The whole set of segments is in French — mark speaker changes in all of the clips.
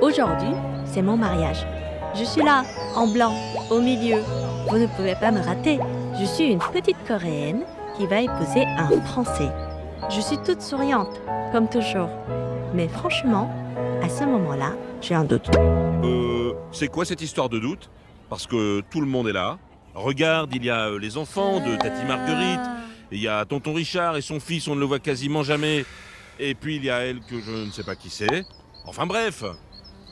Speaker 1: Aujourd'hui, c'est mon mariage. Je suis là, en blanc, au milieu. Vous ne pouvez pas me rater. Je suis une petite Coréenne qui va épouser un Français. Je suis toute souriante, comme toujours. Mais franchement, à ce moment-là, j'ai un doute.
Speaker 2: C'est quoi cette histoire de doute? Parce que tout le monde est là. Regarde, il y a les enfants de Tati Marguerite. Il y a tonton Richard et son fils, on ne le voit quasiment jamais. Et puis il y a elle que je ne sais pas qui c'est. Enfin bref,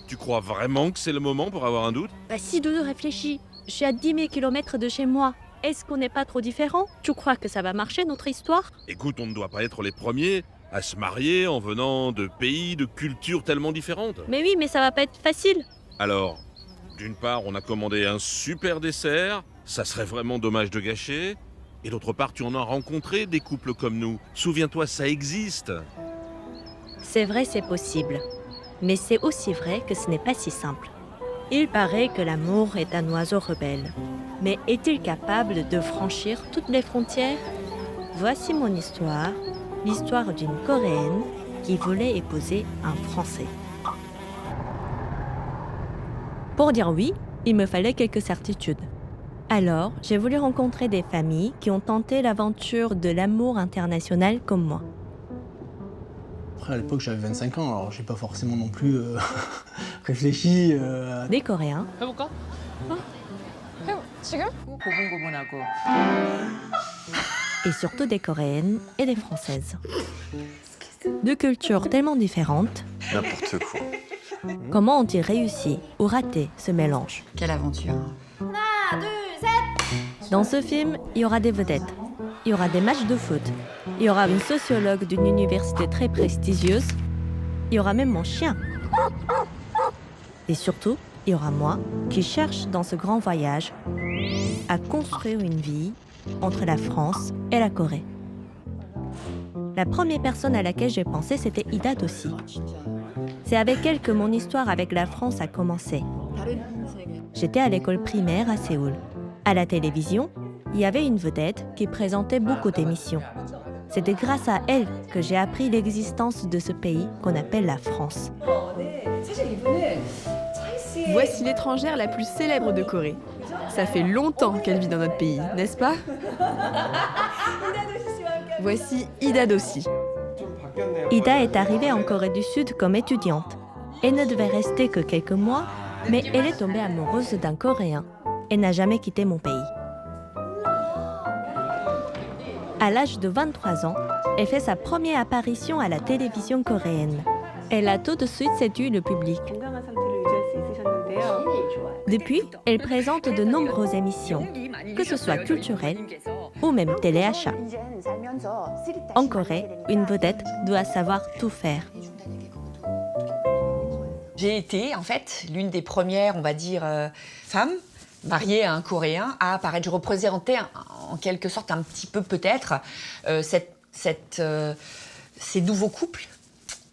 Speaker 2: tu crois vraiment que c'est le moment pour avoir un doute?
Speaker 1: Bah si Doudou réfléchit, je suis à 10 000 km de chez moi. Est-ce qu'on n'est pas trop différents? Tu crois que ça va marcher, notre histoire?
Speaker 2: Écoute, on ne doit pas être les premiers à se marier en venant de pays, de cultures tellement différentes.
Speaker 1: Mais oui, mais ça va pas être facile.
Speaker 2: Alors, d'une part, on a commandé un super dessert, ça serait vraiment dommage de gâcher. Et d'autre part, tu en as rencontré des couples comme nous. Souviens-toi, ça existe.
Speaker 1: C'est vrai, c'est possible. Mais c'est aussi vrai que ce n'est pas si simple. Il paraît que l'amour est un oiseau rebelle. Mais est-il capable de franchir toutes les frontières? Voici mon histoire, l'histoire d'une Coréenne qui voulait épouser un Français. Pour dire oui, il me fallait quelques certitudes. Alors, j'ai voulu rencontrer des familles qui ont tenté l'aventure de l'amour international comme moi.
Speaker 3: Après, à l'époque, j'avais 25 ans, alors j'ai pas forcément non plus réfléchi à...
Speaker 1: Des Coréens,
Speaker 4: 해볼까? 지금? 고분고분하고.
Speaker 1: et surtout des Coréennes et des Françaises. Deux cultures tellement différentes,
Speaker 5: N'importe quoi.
Speaker 1: comment ont-ils réussi ou raté ce mélange?
Speaker 4: Quelle aventure.
Speaker 1: Dans ce film, il y aura des vedettes, il y aura des matchs de foot, il y aura une sociologue d'une université très prestigieuse, il y aura même mon chien. Et surtout, il y aura moi qui cherche dans ce grand voyage à construire une vie entre la France et la Corée. La première personne à laquelle j'ai pensé, c'était Ida Dossi. C'est avec elle que mon histoire avec la France a commencé. J'étais à l'école primaire à Séoul. À la télévision, il y avait une vedette qui présentait beaucoup d'émissions. C'était grâce à elle que j'ai appris l'existence de ce pays qu'on appelle la France.
Speaker 6: Voici l'étrangère la plus célèbre de Corée. Ça fait longtemps qu'elle vit dans notre pays, n'est-ce pas? Voici Ida Dossi.
Speaker 1: Ida est arrivée en Corée du Sud comme étudiante. Elle ne devait rester que quelques mois, mais elle est tombée amoureuse d'un Coréen. Elle n'a jamais quitté mon pays. À l'âge de 23 ans, elle fait sa première apparition à la télévision coréenne. Elle a tout de suite séduit le public. Depuis, elle présente de nombreuses émissions, que ce soit culturelles ou même téléachat. En Corée, une vedette doit savoir tout faire.
Speaker 4: J'ai été, en fait, l'une des premières, on va dire, femmes mariée à un Coréen à apparaître. Je représentais, en quelque sorte, un petit peu peut-être, ces nouveaux couples,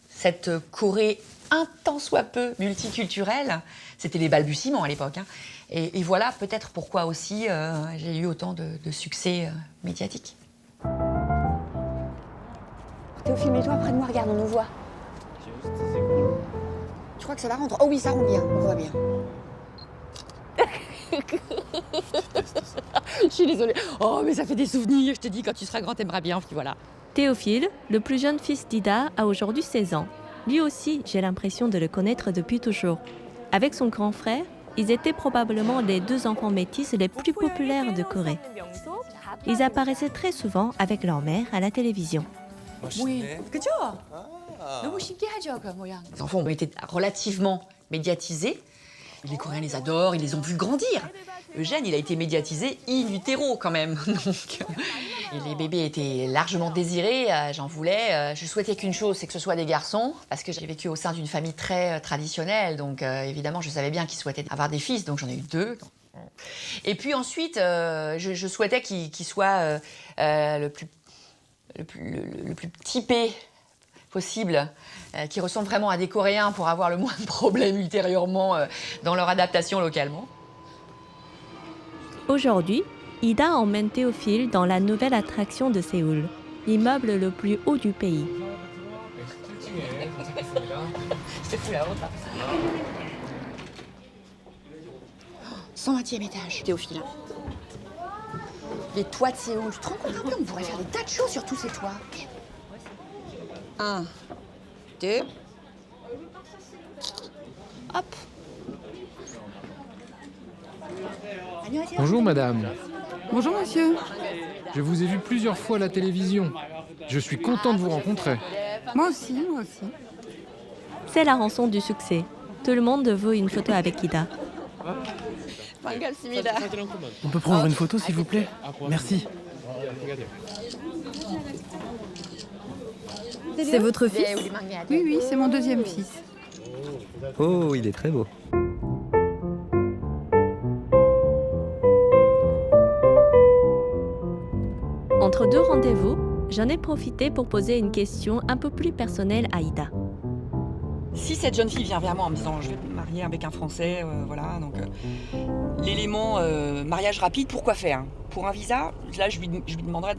Speaker 4: cette Corée un tant soit peu multiculturelle. C'était les balbutiements à l'époque. Hein. Et voilà peut-être pourquoi aussi j'ai eu autant de succès médiatique.
Speaker 7: Théophile, mets-toi près de moi, regarde, on nous voit. Tu crois que ça va rendre? Oh oui, ça rend bien, on voit bien.
Speaker 4: Je suis désolée. Oh, mais ça fait des souvenirs. Je te dis, quand tu seras grand, t'aimeras bien. Puis voilà.
Speaker 1: Théophile, le plus jeune fils d'Ida, a aujourd'hui 16 ans. Lui aussi, j'ai l'impression de le connaître depuis toujours. Avec son grand frère, ils étaient probablement les deux enfants métis les plus populaires de Corée. Ils apparaissaient très souvent avec leur mère à la télévision.
Speaker 4: Oui, 그죠? 너무 신기하죠, 그 모양. Les enfants ont été relativement médiatisés. Les Coréens les adorent, ils les ont vus grandir. Eugène, il a été médiatisé in utero quand même. Donc, Et les bébés étaient largement désirés, j'en voulais. Je souhaitais qu'une chose, c'est que ce soit des garçons, parce que j'ai vécu au sein d'une famille très traditionnelle, donc évidemment, je savais bien qu'ils souhaitaient avoir des fils, donc j'en ai eu 2. Et puis ensuite, je souhaitais qu'ils soient le plus typé possible, qui ressemblent vraiment à des Coréens pour avoir le moins de problèmes ultérieurement dans leur adaptation localement.
Speaker 1: Aujourd'hui, Ida emmène Théophile dans la nouvelle attraction de Séoul, l'immeuble le plus haut du pays.
Speaker 4: C'est plus la honte, là.
Speaker 7: 120e étage, Théophile. Les toits de Séoul, tu te rends compte un peu, on pourrait faire des tas de choses sur tous ces toits. 1, 2. Hop.
Speaker 5: Bonjour madame,
Speaker 8: Bonjour monsieur.
Speaker 5: je vous ai vu plusieurs fois à la télévision. Je suis content de vous rencontrer.
Speaker 8: Moi aussi, moi aussi.
Speaker 1: C'est la rançon du succès. Tout le monde veut une photo avec Ida.
Speaker 3: On peut prendre une photo s'il vous plaît? Merci.
Speaker 6: C'est votre fils?
Speaker 8: Oui, oui, c'est mon deuxième fils.
Speaker 9: Oh, il est très beau.
Speaker 1: Entre deux rendez-vous, j'en ai profité pour poser une question un peu plus personnelle à Ida.
Speaker 4: Si cette jeune fille vient vers moi en me disant je vais me marier avec un Français, voilà, donc l'élément mariage rapide, pourquoi faire? Pour un visa, là je lui demanderais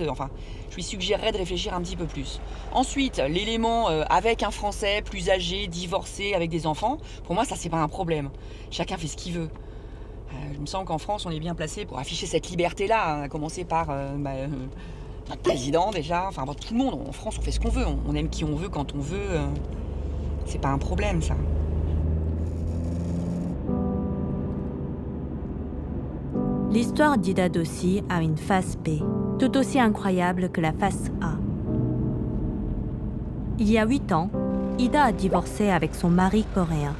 Speaker 4: je lui suggérerais de réfléchir un petit peu plus. Ensuite, l'élément avec un Français plus âgé, divorcé, avec des enfants, pour moi ça c'est pas un problème. Chacun fait ce qu'il veut. Je me sens qu'en France on est bien placé pour afficher cette liberté-là, hein, à commencer par notre président déjà, enfin bon, tout le monde. En France on fait ce qu'on veut, on aime qui on veut quand on veut. C'est pas un problème, ça.
Speaker 1: L'histoire d'Ida Dossi a une face B, tout aussi incroyable que la face A. Il y a 8 ans, Ida a divorcé avec son mari coréen.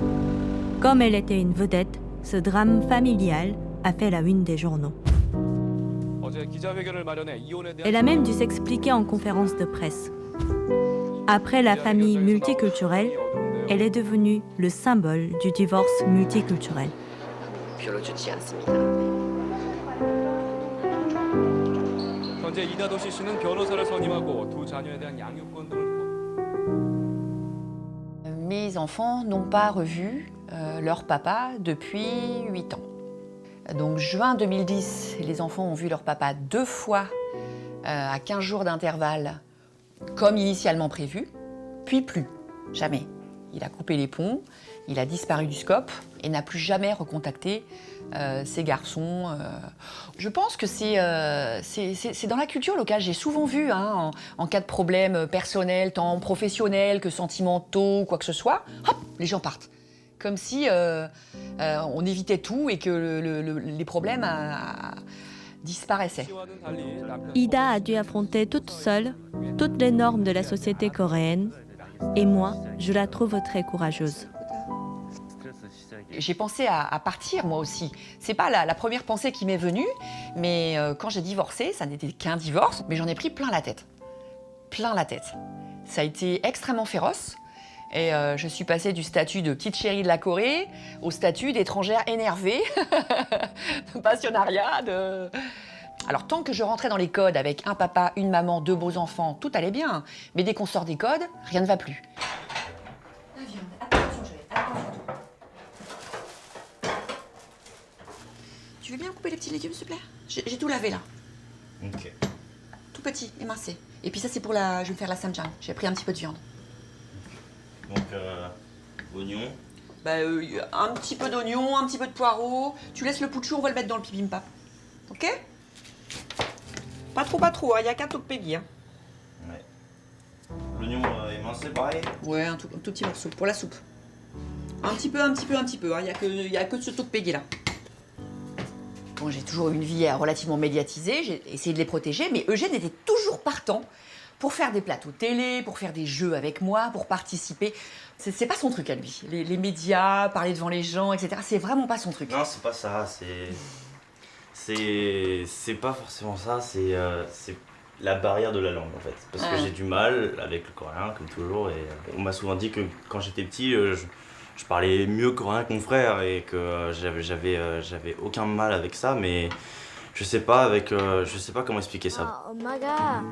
Speaker 1: Comme elle était une vedette, ce drame familial a fait la une des journaux. Elle a même dû s'expliquer en conférence de presse. Après la famille multiculturelle, elle est devenue le symbole du divorce multiculturel.
Speaker 4: Mes enfants n'ont pas revu leur papa depuis 8 ans. Donc juin 2010, les enfants ont vu leur papa 2 fois à 15 jours d'intervalle, comme initialement prévu, puis plus, jamais. Il a coupé les ponts, il a disparu du scope et n'a plus jamais recontacté ces garçons. Je pense que c'est dans la culture locale. J'ai souvent vu, hein, en cas de problème personnel, tant professionnel que sentimentaux, quoi que ce soit, hop, les gens partent. Comme si on évitait tout et que les problèmes disparaissaient.
Speaker 1: Ida a dû affronter toute seule toutes les normes de la société coréenne. Et moi, je la trouve très courageuse.
Speaker 4: J'ai pensé à partir, moi aussi. C'est pas la première pensée qui m'est venue, mais quand j'ai divorcé, ça n'était qu'un divorce, mais j'en ai pris plein la tête. Plein la tête. Ça a été extrêmement féroce. Et je suis passée du statut de petite chérie de la Corée au statut d'étrangère énervée, de passionnariat, de... Alors, tant que je rentrais dans les codes avec un papa, une maman, 2 beaux enfants, tout allait bien. Mais dès qu'on sort des codes, rien ne va plus. La viande, attention, attention. Tu veux bien couper les petits légumes, s'il te plaît? J'ai tout lavé, là.
Speaker 9: Ok.
Speaker 4: Tout petit, émincé. Et puis ça, c'est pour la... Je vais me faire la samjang. J'ai pris un petit peu de viande.
Speaker 9: Donc, oignon.
Speaker 4: Un petit peu d'oignon, un petit peu de poireau. Tu laisses le pouchou, on va le mettre dans le bibimbap. Ok? Pas trop, il y a qu'un tteokbokki. Hein.
Speaker 9: Ouais. L'oignon émincé, pareil.
Speaker 4: Ouais, un tout petit morceau pour la soupe. Un petit peu. Il y a que ce tteokbokki là. Bon, j'ai toujours eu une vie relativement médiatisée. J'ai essayé de les protéger, mais Eugène était toujours partant pour faire des plateaux télé, pour faire des jeux avec moi, pour participer. C'est pas son truc à lui. Les médias, parler devant les gens, etc. C'est vraiment pas son truc.
Speaker 9: Non, c'est pas ça. C'est pas forcément ça. la barrière de la langue en fait. Parce que j'ai du mal avec le coréen, comme toujours. Et on m'a souvent dit que quand j'étais petit, je parlais mieux coréen que mon frère et que j'avais aucun mal avec ça. Mais je sais pas comment expliquer ça.
Speaker 10: 엄마가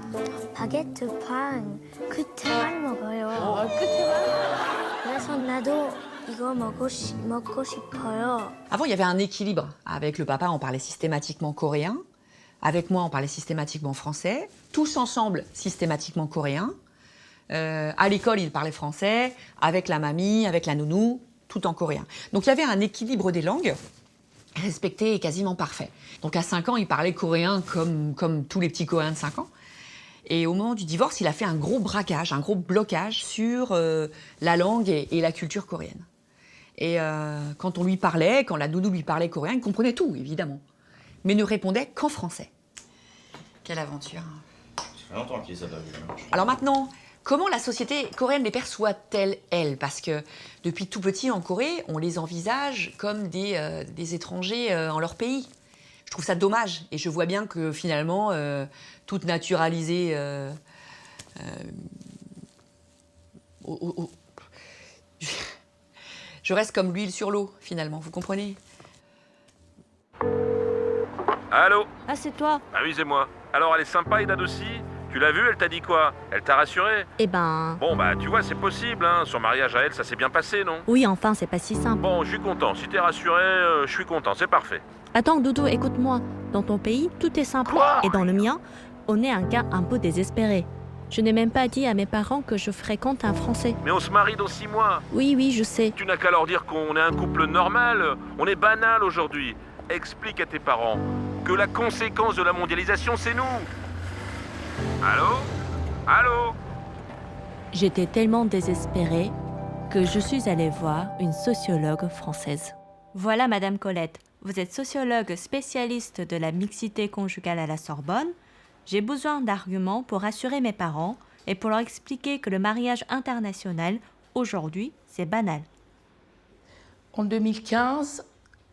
Speaker 10: 바게트 판 끝에만 먹어요. 그래서 나도 이거 먹고 싶어요.
Speaker 4: Avant, il y avait un équilibre. Avec le papa, on parlait systématiquement coréen. Avec moi, on parlait systématiquement français. Tous ensemble, systématiquement coréen. À l'école, ils parlaient français. Avec la mamie, avec la nounou, tout en coréen. Donc il y avait un équilibre des langues respecté et quasiment parfait. Donc à 5 ans, il parlait coréen comme tous les petits coréens de 5 ans. Et au moment du divorce, il a fait un gros braquage, un gros blocage sur la langue et la culture coréenne. Et quand on lui parlait, quand la nounou lui parlait coréen, il comprenait tout, évidemment. Mais ne répondait qu'en français. Quelle aventure.
Speaker 9: Ça fait longtemps qu'il les a pas vus.
Speaker 4: Alors maintenant, comment la société coréenne les perçoit-elle, elle? Parce que depuis tout petit en Corée, on les envisage comme des étrangers en leur pays. Je trouve ça dommage. Et je vois bien que finalement, toute naturalisée... Je reste comme l'huile sur l'eau, finalement, vous comprenez?
Speaker 2: Allô?
Speaker 1: Ah, c'est toi?
Speaker 2: Ah oui, c'est moi. Alors, elle est sympa, Ida aussi? Tu l'as vue, elle t'a dit quoi? Elle t'a rassuré?
Speaker 1: Eh ben...
Speaker 2: Bon, bah, tu vois, c'est possible, hein. Son mariage à elle, ça s'est bien passé, non?
Speaker 1: Oui, enfin, c'est pas si simple.
Speaker 2: Bon, je suis content. Si t'es rassuré, je suis content, c'est parfait.
Speaker 1: Attends, Doudou, écoute-moi. Dans ton pays, tout est simple.
Speaker 2: Quoi?
Speaker 1: Et dans le mien, on est un cas un peu désespéré. Je n'ai même pas dit à mes parents que je fréquente un Français.
Speaker 2: Mais on se marie dans 6 mois.
Speaker 1: Oui, je sais.
Speaker 2: Tu n'as qu'à leur dire qu'on est un couple normal. On est banal aujourd'hui. Explique à tes parents que la conséquence de la mondialisation, c'est nous. Allô? Allô?
Speaker 1: J'étais tellement désespérée que je suis allée voir une sociologue française. Voilà, Madame Colette. Vous êtes sociologue spécialiste de la mixité conjugale à la Sorbonne. J'ai besoin d'arguments pour rassurer mes parents et pour leur expliquer que le mariage international, aujourd'hui, c'est banal.
Speaker 11: En 2015,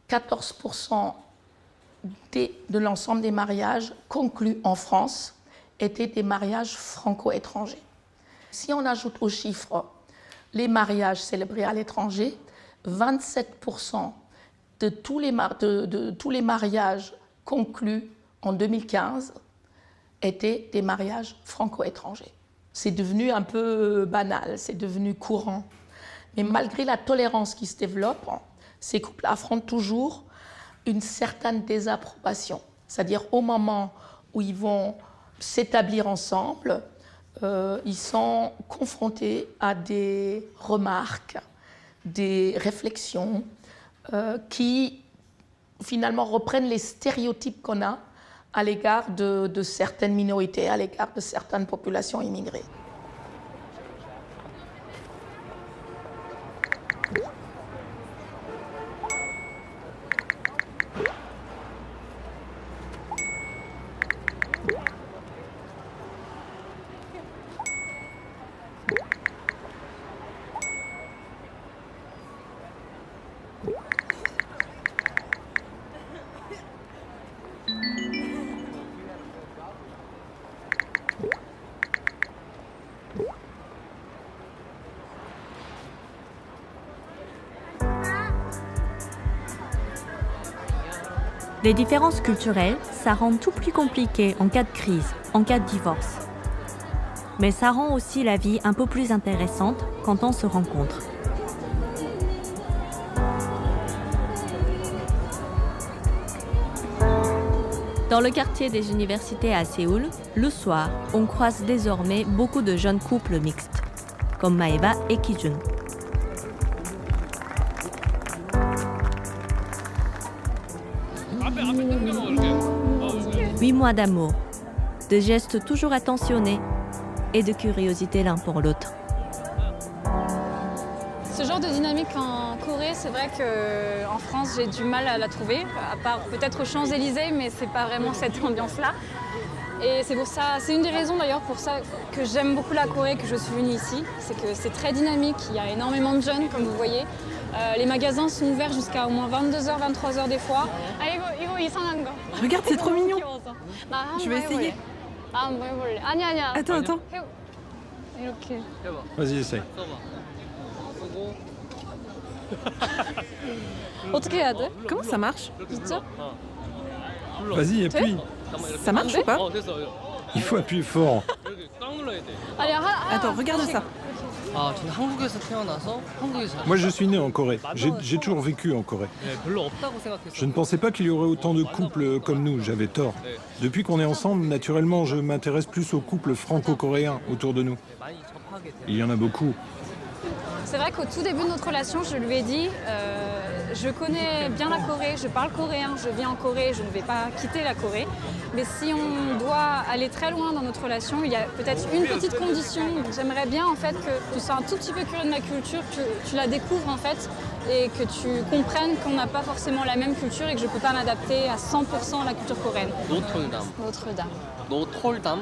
Speaker 11: 14% de l'ensemble des mariages conclus en France étaient des mariages franco-étrangers. Si on ajoute aux chiffres les mariages célébrés à l'étranger, 27% de tous les mariages conclus en 2015 étaient des mariages franco-étrangers. C'est devenu un peu banal, c'est devenu courant. Mais malgré la tolérance qui se développe, ces couples affrontent toujours une certaine désapprobation. C'est-à-dire au moment où ils vont s'établir ensemble, ils sont confrontés à des remarques, des réflexions qui finalement reprennent les stéréotypes qu'on a à l'égard de certaines minorités, à l'égard de certaines populations immigrées.
Speaker 1: Les différences culturelles, ça rend tout plus compliqué en cas de crise, en cas de divorce. Mais ça rend aussi la vie un peu plus intéressante quand on se rencontre. Dans le quartier des universités à Séoul, le soir, on croise désormais beaucoup de jeunes couples mixtes, comme Maeva et Kijun. 8 mois d'amour, de gestes toujours attentionnés et de curiosité l'un pour l'autre.
Speaker 12: Ce genre de dynamique en Corée, c'est vrai qu'en France, j'ai du mal à la trouver, à part peut-être aux Champs-Élysées, mais c'est pas vraiment cette ambiance-là. Et c'est pour ça, c'est une des raisons d'ailleurs pour ça que j'aime beaucoup la Corée, que je suis venue ici. C'est que c'est très dynamique, il y a énormément de jeunes, comme vous voyez. Les magasins sont ouverts jusqu'à au moins 22h, 23h des fois.
Speaker 6: Regarde, c'est trop mignon. Je vais essayer.
Speaker 12: 한번 해볼래? 아니야.
Speaker 6: Attends.
Speaker 12: 이렇게.
Speaker 13: Vas-y, essaye.
Speaker 12: 어떻게 해야 돼?
Speaker 6: Comment ça marche?
Speaker 12: 진짜?
Speaker 13: Vas-y, appuie.
Speaker 6: Ça marche ou pas?
Speaker 13: Il faut appuyer fort.
Speaker 12: 아니야,
Speaker 6: Attends, regarde ça.
Speaker 14: 아, 저는 한국에서 태어나서 한국에서
Speaker 13: Moi, je suis né en Corée. J'ai toujours vécu en Corée.
Speaker 14: 네, 별로 없다고 생각했어요.
Speaker 13: Je ne pensais pas qu'il y aurait autant de couples comme nous, j'avais tort. Depuis qu'on est ensemble, naturellement, je m'intéresse plus aux couples franco-coréens autour de nous.
Speaker 14: 많이 접하게 돼요.
Speaker 13: Il y en a beaucoup.
Speaker 12: C'est vrai qu'au tout début de notre relation, je lui ai dit je connais bien la Corée, je parle coréen, je vis en Corée, je ne vais pas quitter la Corée. Mais si on doit aller très loin dans notre relation, il y a peut-être une petite condition. J'aimerais bien en fait que tu sois un tout petit peu curieux de ma culture, que tu la découvres en fait et que tu comprennes qu'on n'a pas forcément la même culture et que je ne peux pas m'adapter à 100% à la culture coréenne.
Speaker 14: 노틀담.
Speaker 12: Notre-Dame.
Speaker 14: 노틀담.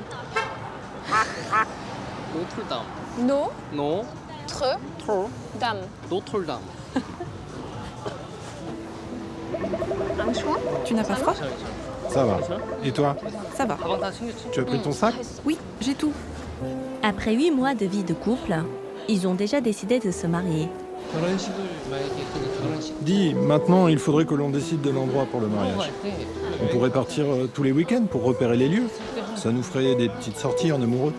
Speaker 14: 노틀담.
Speaker 12: No,
Speaker 14: 노.
Speaker 12: tre, dame.
Speaker 14: 노틀담.
Speaker 12: Un choix?
Speaker 6: Tu n'as pas froid?
Speaker 13: Ça va. Et toi?
Speaker 6: Ça va.
Speaker 14: 가방 다 챙겼지?
Speaker 13: Tu as pris ton sac?
Speaker 6: Oui, j'ai tout.
Speaker 1: Après 8 mois de vie de couple, ils ont déjà décidé de se marier.
Speaker 14: 결혼식을 만약에 결혼식
Speaker 13: Dis, maintenant, il faudrait que l'on décide de l'endroit pour le mariage.
Speaker 14: 때
Speaker 13: On pourrait partir tous les week-ends pour repérer les lieux. Ça nous ferait des petites sorties en amoureux.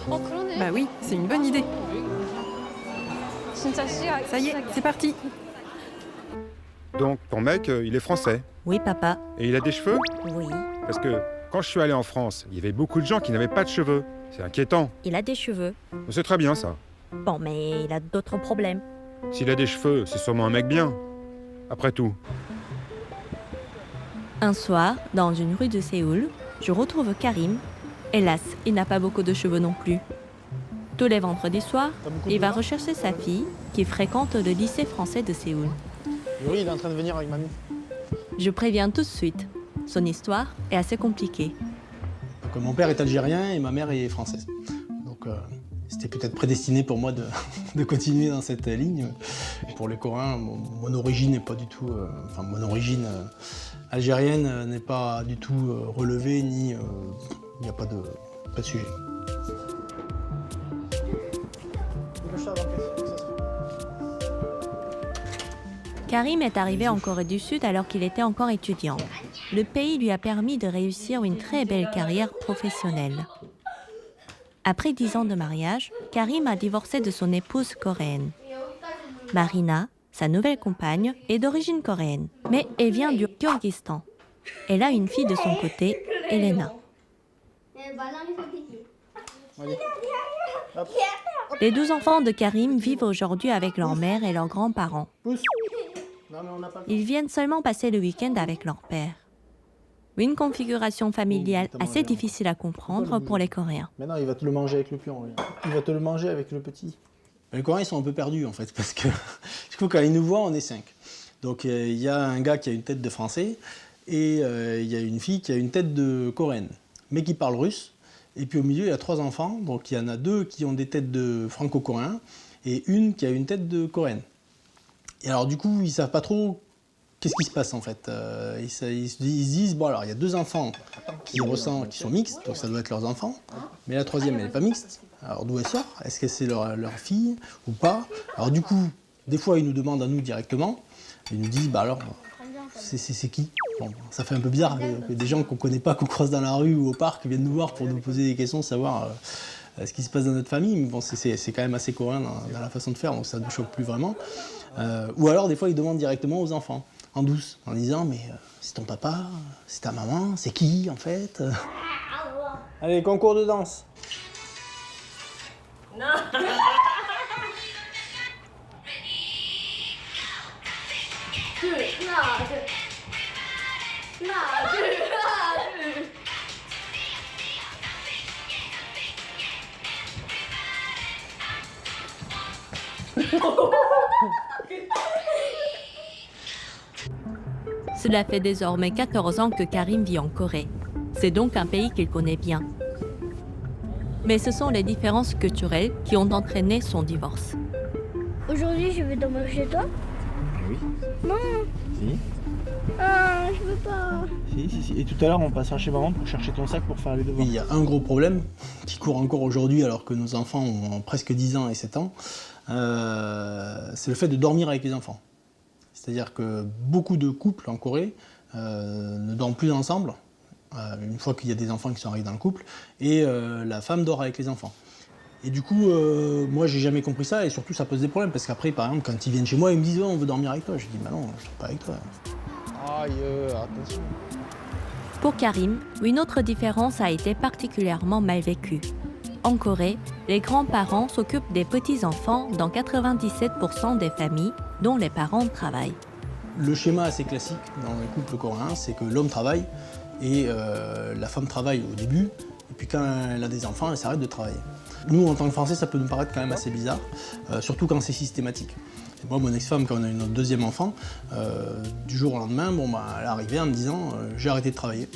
Speaker 12: 그러네.
Speaker 6: Bah oui, c'est une bonne idée.
Speaker 12: 진짜 시작.
Speaker 6: Ça y est, c'est parti.
Speaker 15: Donc, ton mec, il est français.
Speaker 1: Oui, papa.
Speaker 15: Et il a des cheveux?
Speaker 1: Oui.
Speaker 15: Parce que quand je suis allé en France, il y avait beaucoup de gens qui n'avaient pas de cheveux. C'est inquiétant.
Speaker 1: Il a des cheveux.
Speaker 15: C'est très bien, ça.
Speaker 1: Bon, mais il a d'autres problèmes.
Speaker 15: S'il a des cheveux, c'est sûrement un mec bien. Après tout.
Speaker 1: Un soir, dans une rue de Séoul, je retrouve Karim. Hélas, il n'a pas beaucoup de cheveux non plus. Tous les vendredis soirs, il va rechercher sa fille qui fréquente le lycée français de Séoul.
Speaker 3: Yuri, il est en train de venir avec mamie.
Speaker 1: Je préviens tout de suite. Son histoire est assez compliquée.
Speaker 3: Donc, mon père est algérien et ma mère est française. Donc c'était peut-être prédestiné pour moi de continuer dans cette ligne. Pour les Coréens, mon origine n'est pas du tout... enfin, mon origine algérienne n'est pas du tout relevée, ni... il n'y a pas de sujet.
Speaker 1: Karim est arrivé en Corée du Sud alors qu'il était encore étudiant. Le pays lui a permis de réussir une très belle carrière professionnelle. Après 10 ans de mariage, Karim a divorcé de son épouse coréenne. Marina, sa nouvelle compagne, est d'origine coréenne, mais elle vient du Kyrgyzstan. Elle a une fille de son côté, Elena. Les 12 enfants de Karim vivent aujourd'hui avec leur mère et leurs grands-parents. Ils viennent seulement passer le week-end avec leur père. Une configuration familiale assez difficile à comprendre pour les Coréens.
Speaker 3: Maintenant, il va te le manger avec le pion. Lui. Il va te le manger avec le petit. Les Coréens, ils sont un peu perdus, en fait, parce que du coup, quand ils nous voient, on est 5. Donc, il y a un gars qui a une tête de Français et il y a une fille qui a une tête de Coréenne, mais qui parle russe. Et puis, au milieu, il y a 3 enfants. Donc, il y en a 2 qui ont des têtes de franco-coréens et une qui a une tête de Coréenne. Et alors, du coup, ils ne savent pas trop qu'est-ce qui se passe, en fait. Ils se disent, bon, alors, il y a 2 enfants qui sont mixtes, donc ça doit être leurs enfants. Mais la 3e, elle n'est pas mixte. Alors, d'où elle sort? Est-ce que c'est leur fille ou pas? Alors, du coup, des fois, ils nous demandent à nous directement. Ils nous disent, bah alors, c'est qui? Bon, ça fait un peu bizarre que des gens qu'on ne connaît pas, qu'on croise dans la rue ou au parc, viennent nous voir pour nous poser des questions, savoir ce qui se passe dans notre famille. Mais bon, c'est quand même assez coréen dans la façon de faire, donc ça ne nous choque plus vraiment. Ou alors, des fois, ils demandent directement aux enfants, en douce, en disant, mais c'est ton papa, c'est ta maman, c'est qui, en fait? Allez, concours de danse. Non.
Speaker 1: Cela fait désormais 14 ans que Karim vit en Corée. C'est donc un pays qu'il connaît bien. Mais ce sont les différences culturelles qui ont entraîné son divorce.
Speaker 10: Aujourd'hui, je vais dormir chez toi?
Speaker 3: Oui.
Speaker 10: Non.
Speaker 3: Si.
Speaker 10: Ah, je veux pas.
Speaker 3: Si. Et tout à l'heure, on passera chez maman pour chercher ton sac pour faire les devoirs. Il y a un gros problème qui court encore aujourd'hui alors que nos enfants ont presque 10 ans et 7 ans. C'est le fait de dormir avec les enfants. C'est-à-dire que beaucoup de couples en Corée ne dorment plus ensemble, une fois qu'il y a des enfants qui sont arrivés dans le couple, et la femme dort avec les enfants. Et du coup, moi, j'ai jamais compris ça, et surtout, ça pose des problèmes, parce qu'après, par exemple, quand ils viennent chez moi, ils me disent « Oh, on veut dormir avec toi ». Je dis « Bah non, je dors pas avec toi ». Aïe, attention.
Speaker 1: Pour Karim, une autre différence a été particulièrement mal vécue. En Corée, les grands-parents s'occupent des petits-enfants dans 97% des familles dont les parents travaillent.
Speaker 3: Le schéma assez classique dans les couples coréens, c'est que l'homme travaille et la femme travaille au début, et puis quand elle a des enfants, elle s'arrête de travailler. Nous, en tant que Français, ça peut nous paraître quand même assez bizarre, surtout quand c'est systématique. Et moi, mon ex-femme, quand on a eu notre deuxième enfant, du jour au lendemain, elle est arrivée en me disant « J'ai arrêté de travailler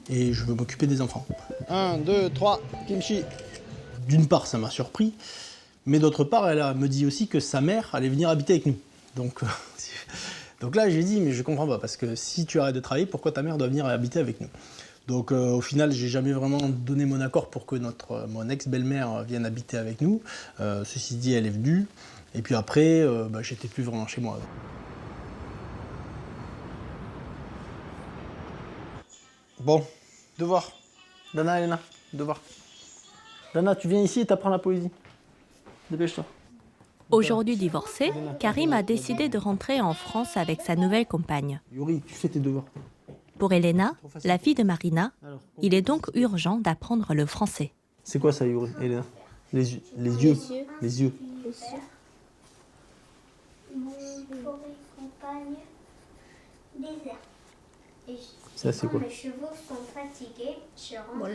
Speaker 3: et je veux m'occuper des enfants ». 1, 2, 3, kimchi. D'une part, ça m'a surpris, mais d'autre part, elle me dit aussi que sa mère allait venir habiter avec nous. Donc là, j'ai dit, mais je comprends pas, parce que si tu arrêtes de travailler, pourquoi ta mère doit venir habiter avec nous? Donc au final, j'ai jamais vraiment donné mon accord pour que mon ex-belle-mère vienne habiter avec nous. Ceci dit, elle est venue, et puis après, j'étais plus vraiment chez moi. Bon, devoir. Dana, Elena, devoir. Dana, tu viens ici et t'apprends la poésie. Dépêche-toi.
Speaker 1: Aujourd'hui divorcé, Karim a décidé de rentrer en France avec sa nouvelle compagne.
Speaker 3: Yuri, tu fais tes devoirs.
Speaker 1: Pour Elena, la fille de Marina, il est donc urgent d'apprendre le français.
Speaker 3: C'est quoi ça, Yuri, Elena? Les yeux. Les yeux. Ça, c'est quoi?
Speaker 10: Mes chevaux sont fatigués, je rentre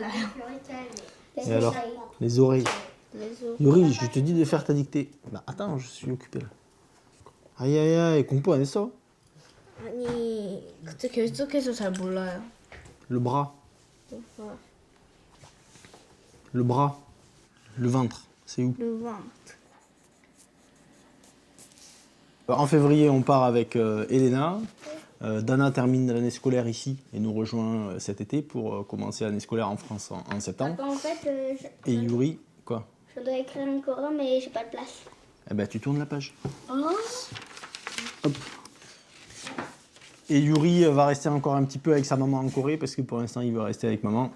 Speaker 3: Et alors? Les oreilles. Yuri, je te dis de faire ta dictée. Bah attends, je suis occupé là. Aïe aïe aïe, 공부 안 했어?
Speaker 10: 아니, 그때 결석해서 잘 몰라요.
Speaker 3: Le bras. Le bras. Le ventre, c'est où?
Speaker 10: Le ventre.
Speaker 3: En février, on part avec Elena. Dana termine l'année scolaire ici et nous rejoint cet été pour commencer l'année scolaire en France en septembre.
Speaker 10: En fait,
Speaker 3: Et Yuri, quoi?
Speaker 10: je dois écrire un coran, mais j'ai pas de place.
Speaker 3: Eh ben, tu tournes la page.
Speaker 10: Oh.
Speaker 3: Hop. Et Yuri va rester encore un petit peu avec sa maman en Corée parce que pour l'instant, il veut rester avec maman.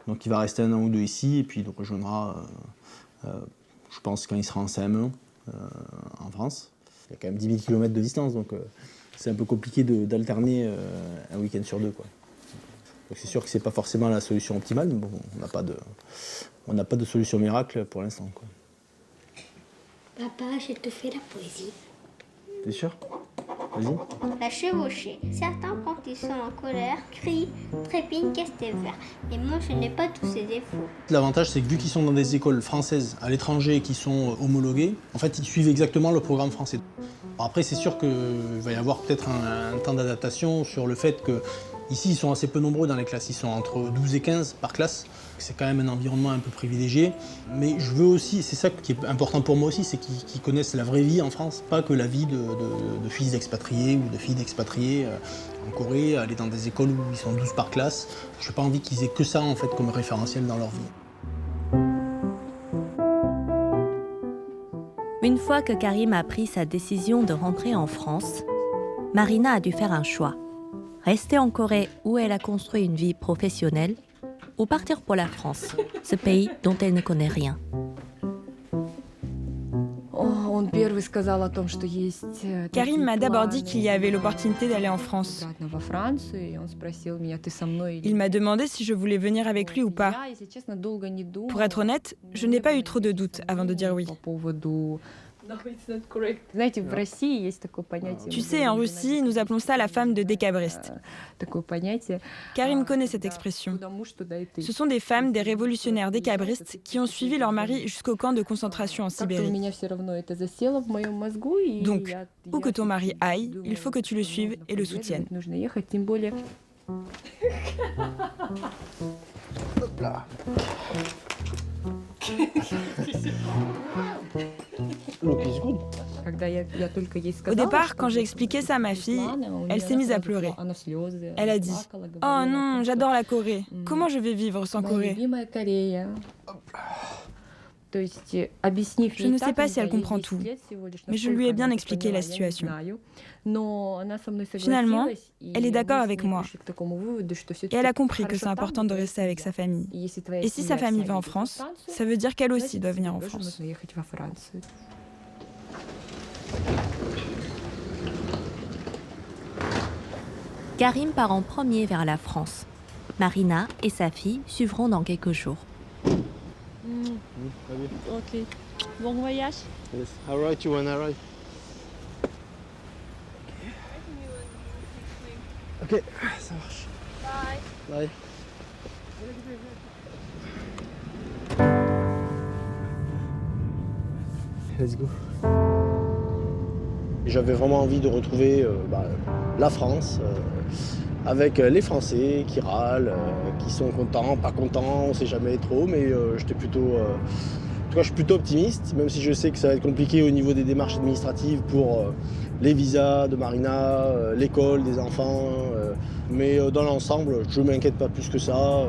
Speaker 3: Donc, il va rester 1 an ou 2 ici et puis il nous rejoindra, je pense, quand il sera en CM1 en France. Il y a quand même 10 000 km de distance, donc c'est un peu compliqué d'alterner un week-end sur 2, quoi. Donc c'est sûr que c'est pas forcément la solution optimale, mais bon, on n'a pas de solution miracle pour l'instant, quoi.
Speaker 10: Papa, je te fais la poésie.
Speaker 3: T'es sûr? Vas-y.
Speaker 10: La chevauchée. Certains, quand ils sont en colère, crient, trépignent, qu'est-ce que faire. Mais moi, je n'ai pas tous ces défauts.
Speaker 3: L'avantage, c'est que vu qu'ils sont dans des écoles françaises à l'étranger et qui sont homologuées, en fait, ils suivent exactement le programme français. Bon, après, c'est sûr qu'il va y avoir peut-être un temps d'adaptation sur le fait que ici, ils sont assez peu nombreux dans les classes. Ils sont entre 12 et 15 par classe. C'est quand même un environnement un peu privilégié. Mais je veux aussi, c'est ça qui est important pour moi aussi, c'est qu'ils connaissent la vraie vie en France, pas que la vie de fils d'expatriés ou de filles d'expatriés en Corée, aller dans des écoles où ils sont 12 par classe. Je n'ai pas envie qu'ils aient que ça en fait comme référentiel dans leur vie.
Speaker 1: Une fois que Karim a pris sa décision de rentrer en France, Marina a dû faire un choix. Rester en Corée où elle a construit une vie professionnelle ou partir pour la France, ce pays dont elle ne connaît rien.
Speaker 16: Karim m'a d'abord dit qu'il y avait l'opportunité d'aller en France. Il m'a demandé si je voulais venir avec lui ou pas. Pour être honnête, je n'ai pas eu trop de doutes avant de dire oui. Tu sais, en Russie, nous appelons ça la femme de décabriste. Karim connaît cette expression. Ce sont des femmes, des révolutionnaires décabristes qui ont suivi leur mari jusqu'au camp de concentration en Sibérie. Donc, où que ton mari aille, il faut que tu le suives et le soutiennes.
Speaker 3: Hop là. Look is good.
Speaker 16: Au départ, quand j'ai expliqué ça à ma fille, elle s'est mise à pleurer. Elle a dit « Oh non, j'adore la Corée. Comment je vais vivre sans Corée ?» Je ne sais pas si elle comprend tout, mais je lui ai bien expliqué la situation. Finalement, elle est d'accord avec moi. Et elle a compris que c'est important de rester avec sa famille. Et si sa famille va en France, ça veut dire qu'elle aussi doit venir en France.
Speaker 1: Karim part en premier vers la France. Marina et sa fille suivront dans quelques jours.
Speaker 17: Ok. Bon voyage.
Speaker 3: Yes. How right you wanna arrive? Ok, ça marche. Bye. Bye. Let's go. J'avais vraiment envie de retrouver la France, avec les Français qui râlent, qui sont contents, pas contents, on sait jamais trop, mais j'étais plutôt... en tout cas, je suis plutôt optimiste, même si je sais que ça va être compliqué au niveau des démarches administratives pour les visas de Marina, l'école des enfants, mais dans l'ensemble, je ne m'inquiète pas plus que ça.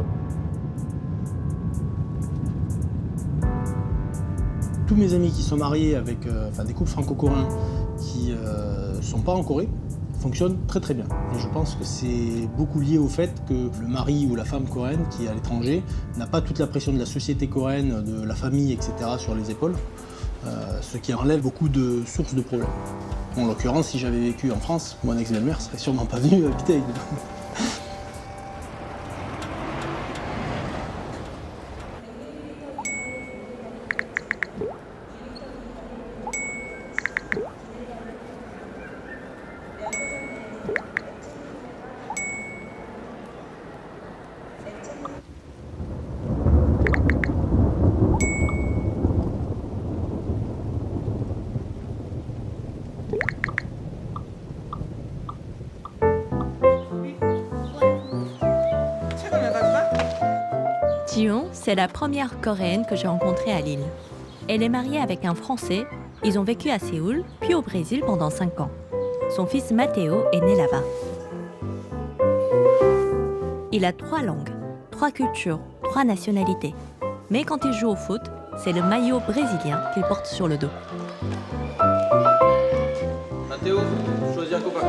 Speaker 3: Tous mes amis qui sont mariés avec des couples franco-coréens qui ne sont pas en Corée fonctionnent très très bien. Et je pense que c'est beaucoup lié au fait que le mari ou la femme coréenne qui est à l'étranger n'a pas toute la pression de la société coréenne, de la famille, etc. sur les épaules, ce qui enlève beaucoup de sources de problèmes. En l'occurrence, si j'avais vécu en France, mon ex-belle-mère serait sûrement pas venue habiter avec nous.
Speaker 1: Jion, c'est la première Coréenne que j'ai rencontrée à Lille. Elle est mariée avec un Français, ils ont vécu à Séoul, puis au Brésil pendant 5 ans. Son fils Matteo est né là-bas. Il a 3 langues, 3 cultures, 3 nationalités. Mais quand il joue au foot, c'est le maillot brésilien qu'il porte sur le dos.
Speaker 18: Matteo, choisis un copain.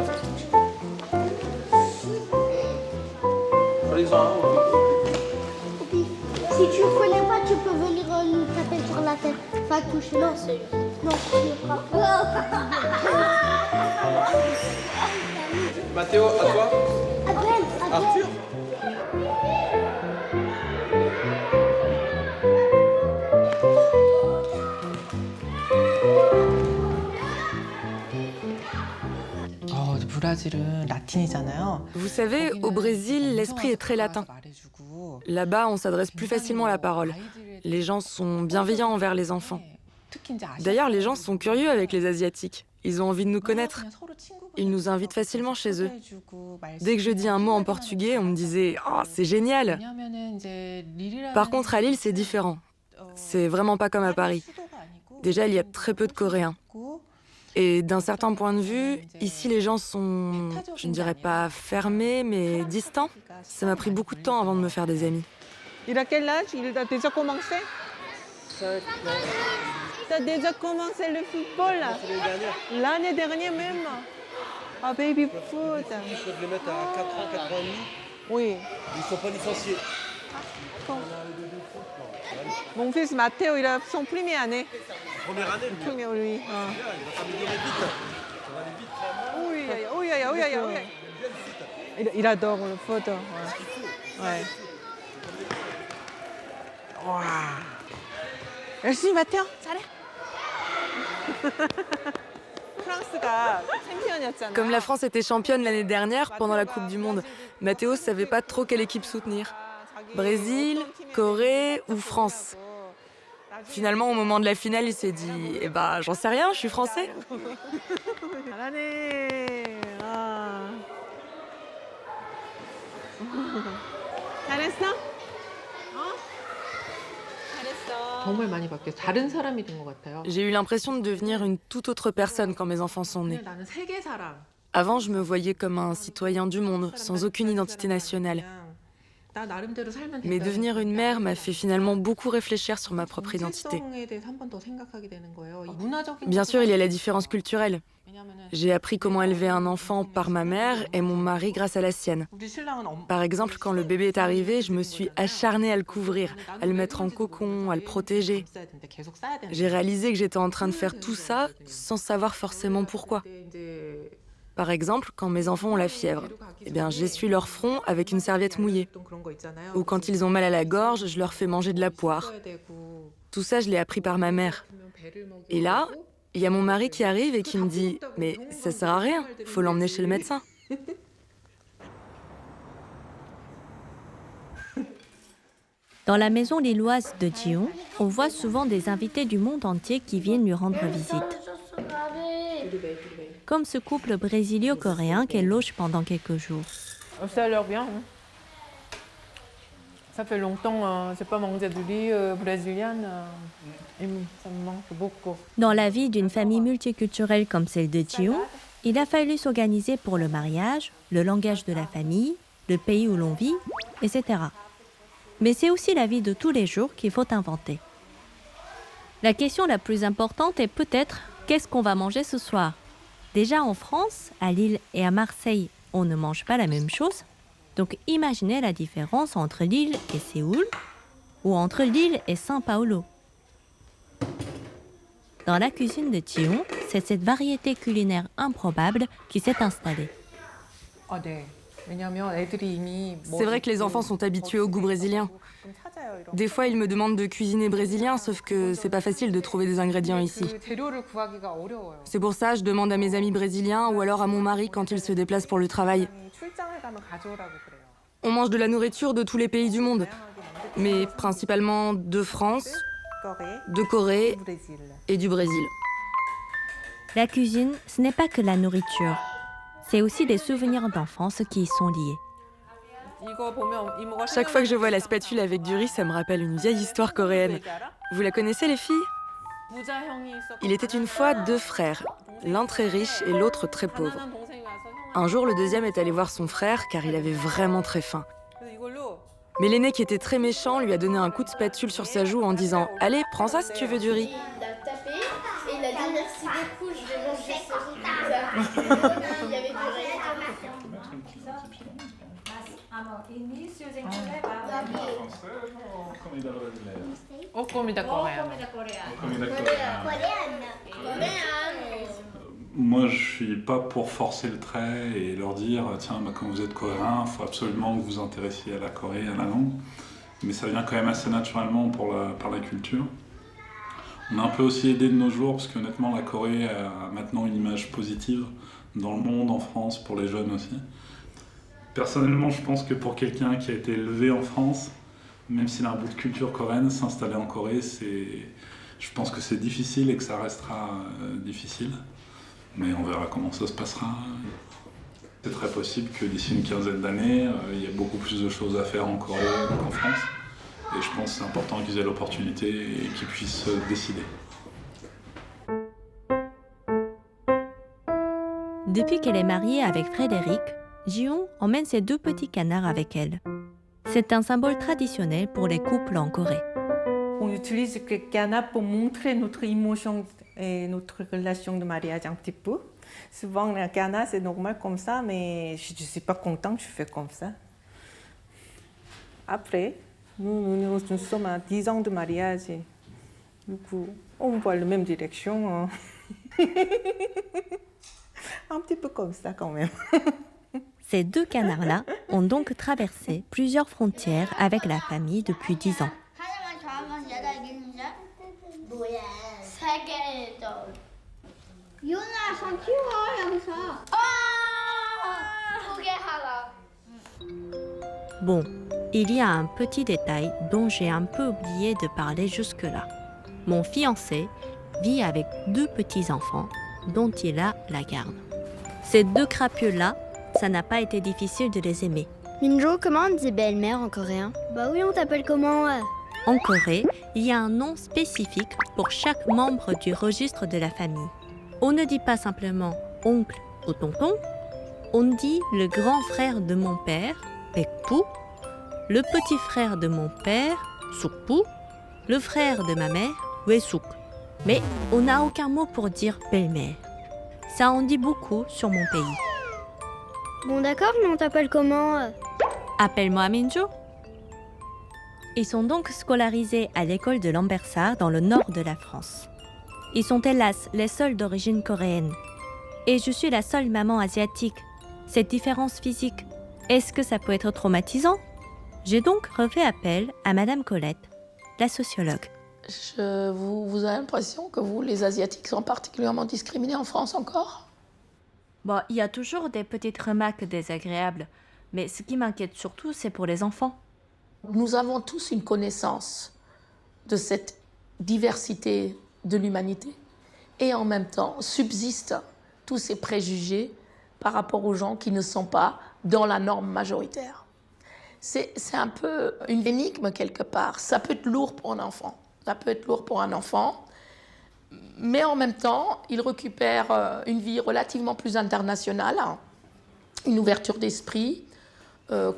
Speaker 18: Choisis un.
Speaker 10: Si tu ne connais pas, tu peux venir nous taper sur la tête. Pas toucher. Non, non, tu ne pas.
Speaker 18: Matteo, à toi. Arthur.
Speaker 19: Vous savez, au Brésil, l'esprit est très latin. Là-bas, on s'adresse plus facilement à la parole. Les gens sont bienveillants envers les enfants. D'ailleurs, les gens sont curieux avec les Asiatiques. Ils ont envie de nous connaître. Ils nous invitent facilement chez eux. Dès que je dis un mot en portugais, on me disait « Oh, c'est génial !» Par contre, à Lille, c'est différent. C'est vraiment pas comme à Paris. Déjà, il y a très peu de Coréens. Et d'un certain point de vue, ici les gens sont, je ne dirais pas fermés, mais distants. Ça m'a pris beaucoup de temps avant de me faire des amis.
Speaker 20: Il a quel âge? Il a déjà commencé? 5 ans. Tu as déjà commencé le football? L'année dernière même? Ah, baby foot.
Speaker 18: Ils peuvent les mettre à 4 ans, 4 ans et demi.
Speaker 20: Oui.
Speaker 18: Ils ne sont pas licenciés.
Speaker 20: Mon fils Matteo, il a son première année.
Speaker 18: Première année, lui.
Speaker 20: Première, lui. Ah.
Speaker 18: Il va s'améliorer vite. Ça va aller vite.
Speaker 20: Oui. Il adore le foot. Ouais. Wow. Merci Matteo. 잘해.
Speaker 19: Comme la France était championne l'année dernière pendant la Coupe du Monde, Matteo ne savait pas trop quelle équipe soutenir. Brésil, Corée ou France. Finalement, au moment de la finale, il s'est dit « Eh ben, j'en sais rien, je suis français. »
Speaker 20: 잘했어?
Speaker 11: 정말 많이 바뀌었어요. 다른 사람이 된 것 같아요.
Speaker 19: J'ai eu l'impression de devenir une toute autre personne quand mes enfants sont nés.
Speaker 11: 나는 세계 사람.
Speaker 19: Avant, je me voyais comme un citoyen du monde, sans aucune identité nationale.
Speaker 11: 나 나름대로 살면
Speaker 19: Mais
Speaker 11: 된다는
Speaker 19: devenir une mère m'a fait finalement beaucoup réfléchir sur ma propre identité.
Speaker 11: 정체성에 대해서 한 번 더 생각하게 되는 거예요. 이 문화적인
Speaker 19: Bien sûr, il y a la différence culturelle. J'ai appris comment élever un enfant par ma mère et mon mari grâce à la sienne.
Speaker 11: 우리 신랑은
Speaker 19: Par exemple, quand le bébé est arrivé, je me suis acharnée à le couvrir, à le mettre en cocon, à le protéger.
Speaker 11: 써야 되는데 계속 싸야 되는데.
Speaker 19: J'ai réalisé que j'étais en train de faire tout ça sans savoir forcément pourquoi. Par exemple, quand mes enfants ont la fièvre, eh bien, j'essuie leur front avec une serviette mouillée. Ou quand ils ont mal à la gorge, je leur fais manger de la poire. Tout ça, je l'ai appris par ma mère. Et là, il y a mon mari qui arrive et qui me dit « Mais ça sert à rien, faut l'emmener chez le médecin. »
Speaker 1: Dans la maison lilloise de Jion, on voit souvent des invités du monde entier qui viennent lui rendre visite. Comme ce couple brésilio-coréen qu'elle loge pendant quelques jours.
Speaker 20: Ça a l'air bien. Hein. Ça fait longtemps, j'ai pas mangé du riz brésilienne. Et ça me manque beaucoup.
Speaker 1: Dans la vie d'une famille multiculturelle comme celle de Jion, il a fallu s'organiser pour le mariage, le langage de la famille, le pays où l'on vit, etc. Mais c'est aussi la vie de tous les jours qu'il faut inventer. La question la plus importante est peut-être qu'est-ce qu'on va manger ce soir? Déjà en France, à Lille et à Marseille, on ne mange pas la même chose. Donc imaginez la différence entre Lille et Séoul ou entre Lille et São Paulo. Dans la cuisine de Jion, c'est cette variété culinaire improbable qui s'est installée.
Speaker 19: C'est vrai que les enfants sont habitués au goût brésilien. Des fois, ils me demandent de cuisiner brésilien, sauf que c'est pas facile de trouver des ingrédients ici. C'est pour ça que je demande à mes amis brésiliens ou alors à mon mari quand il se déplace pour le travail. On mange de la nourriture de tous les pays du monde, mais principalement de France, de Corée et du Brésil.
Speaker 1: La cuisine, ce n'est pas que la nourriture. C'est aussi des souvenirs d'enfance qui y sont liés.
Speaker 19: Chaque fois que je vois la spatule avec du riz, ça me rappelle une vieille histoire coréenne. Vous la connaissez, les filles? Il était une fois deux frères, l'un très riche et l'autre très pauvre. Un jour, le deuxième est allé voir son frère car il avait vraiment très faim. Mais l'aîné, qui était très méchant, lui a donné un coup de spatule sur sa joue en disant « Allez, prends ça si tu veux du riz ».
Speaker 10: Il a tapé et il a dit merci beaucoup, je vais manger ce riz. Il y avait du riz.
Speaker 20: Comida coréenne.
Speaker 13: Moi, je suis pas pour forcer le trait et leur dire tiens, quand vous êtes coréen, il faut absolument que vous vous intéressiez à la Corée, à la langue. Mais ça vient quand même assez naturellement par la culture. On a un peu aussi aidé de nos jours parce qu'honnêtement, la Corée a maintenant une image positive dans le monde, en France, pour les jeunes aussi. Personnellement, je pense que pour quelqu'un qui a été élevé en France, même s'il a un bout de culture coréenne, s'installer en Corée, je pense que c'est difficile et que ça restera difficile. Mais on verra comment ça se passera. C'est très possible que d'ici une quinzaine d'années, il y ait beaucoup plus de choses à faire en Corée qu'en France. Et je pense que c'est important qu'ils aient l'opportunité et qu'ils puissent décider.
Speaker 1: Depuis qu'elle est mariée avec Frédéric, Jion emmène ses deux petits canards avec elle. C'est un symbole traditionnel pour les couples en Corée.
Speaker 20: On utilise le canard pour montrer notre émotion et notre relation de mariage un petit peu. Souvent, le canard, c'est normal comme ça, mais je ne suis pas contente, je fais comme ça. Après, nous sommes à 10 ans de mariage. Et du coup, on voit la même direction. Un petit peu comme ça quand même.
Speaker 1: Ces deux canards-là ont donc traversé plusieurs frontières avec la famille depuis 10 ans. Bon, il y a un petit détail dont j'ai un peu oublié de parler jusque-là. Mon fiancé vit avec deux petits-enfants dont il a la garde. Ces deux crapules-là, ça n'a pas été difficile de les aimer.
Speaker 10: Minjo, comment on dit belle-mère en coréen? Bah oui, on t'appelle comment?
Speaker 1: En Corée, il y a un nom spécifique pour chaque membre du registre de la famille. On ne dit pas simplement oncle ou tonton, on dit le grand frère de mon père, Pekpu, le petit frère de mon père, Sukpu, le frère de ma mère, Wesuk. Mais on n'a aucun mot pour dire belle-mère. Ça en dit beaucoup sur mon pays.
Speaker 10: Bon d'accord, mais on t'appelle comment?
Speaker 1: Appelle-moi Minjo. Ils sont donc scolarisés à l'école de Lambersart dans le nord de la France. Ils sont hélas les seuls d'origine coréenne. Et je suis la seule maman asiatique. Cette différence physique, est-ce que ça peut être traumatisant? J'ai donc refait appel à Madame Colette, la sociologue.
Speaker 11: Vous avez l'impression que vous, les Asiatiques, sont particulièrement discriminés en France encore?
Speaker 1: Bon, il y a toujours des petites remarques désagréables, mais ce qui m'inquiète surtout, c'est pour les enfants.
Speaker 11: Nous avons tous une connaissance de cette diversité de l'humanité et en même temps subsistent tous ces préjugés par rapport aux gens qui ne sont pas dans la norme majoritaire. C'est un peu une énigme quelque part. Ça peut être lourd pour un enfant. Ça peut être lourd pour un enfant, mais en même temps, il récupère une vie relativement plus internationale, une ouverture d'esprit,